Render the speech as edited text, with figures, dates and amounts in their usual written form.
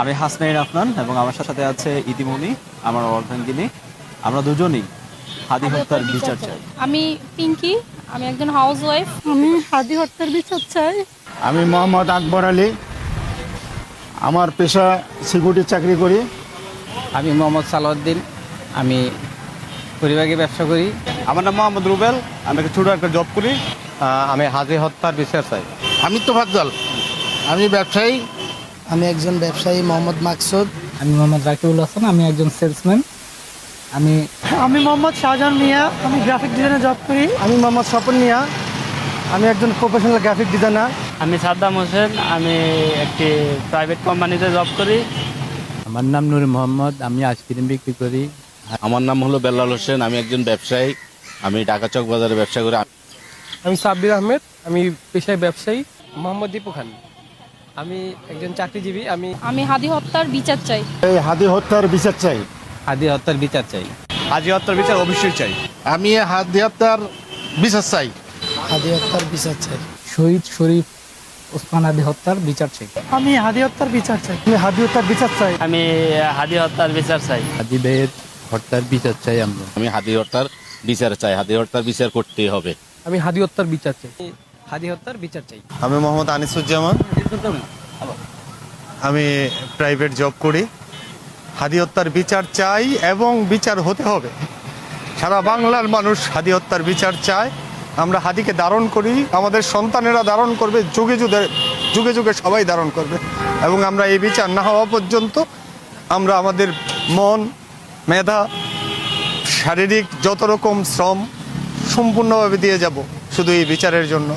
আমি হাসনাইন আফনান এবং আমার সাথে আছে ইতিমনি, আমার অর্ধাঙ্গিনী। আমরা দুজনই হাদি হত্যার বিচার চাই। আমি পিঙ্কি, আমি একজন হাউস ওয়াইফ। আমি হাদি হত্যার বিচার চাই। আমি মোহাম্মদ আকবর আলী, আমার পেশা সিকিউরিটি চাকরি করি। আমি মোহাম্মদ সালাউদ্দিন, আমি পরিবারে ব্যবসা করি। আমার নাম মোহাম্মদ রুবেল, আমি একটা ছোট একটা জব করি। আমি হাজি হত্যার বিচার চাই। আমি তোফাজ্জল, আমি ব্যবসায়ী। আমি একজন ব্যবসায়ী মোহাম্মদ মাকসুদ। আমি মোহাম্মদ রাকিবুল হাসান, আমি একজন সেলসম্যান। আমি মোহাম্মদ শাহজাহান মিয়া, আমি গ্রাফিক ডিজাইনে জব করি। আমি মোহাম্মদ স্বপন মিয়া, আমি একজন প্রফেশনাল গ্রাফিক ডিজাইনার। আমি সাদ্দাম হোসেন, আমি একটি প্রাইভেট কোম্পানিতে জব করি। আমার নাম নূর মোহাম্মদ, আমি আইসক্রিম বিক্রি করি। আমার নাম হলো বেল্লাল হোসেন, আমি একজন ব্যবসায়ী, আমি ঢাকা চক বাজারে ব্যবসা করি। আমি সাব্বির আহমেদ, আমি পেশায় ব্যবসায়ী। মোহাম্মদ দীপু খান, আমি একজন চাকরিজীবী। আমি হাদি হত্যার বিচার চাই। এই হাদি হত্যার বিচার চাই। হাজি হত্যার বিচার চাই। হাদি হত্যার বিচার অবশ্যই চাই। আমি হাদি হত্যার বিচার চাই। হাদি হত্যার বিচার চাই। শহীদ শরীফ ওসমান হাদি হত্যার বিচার চাই। আমি হাদি হত্যার বিচার চাই। আমি হাদি হত্যার বিচার চাই। আমি হাদি হত্যার বিচার চাই। হাদি ভাইয়ের হত্যার বিচার চাই আমরা। আমি হাদি হত্যার বিচার চাই, হাদি হত্যার বিচার করতেই হবে। আমি হাদি হত্যার বিচার চাই। হাদি হত্যার বিচার চাই। আমি মোহাম্মদ আনিসুজ্জামান, আমি প্রাইভেট জব করি। হাদি হত্যার বিচার চাই এবং বিচার হতে হবে। সারা বাংলার মানুষ হাদি হত্যার বিচার চায়। আমরা হাদিকে ধারণ করি, আমাদের সন্তানেরা ধারণ করবে, যুগে যুগে যুগে যুগে সবাই ধারণ করবে। এবং আমরা এই বিচার না হওয়া পর্যন্ত আমরা আমাদের মন, মেধা, শারীরিক যত রকম শ্রম সম্পূর্ণভাবে দিয়ে যাব শুধু এই বিচারের জন্য।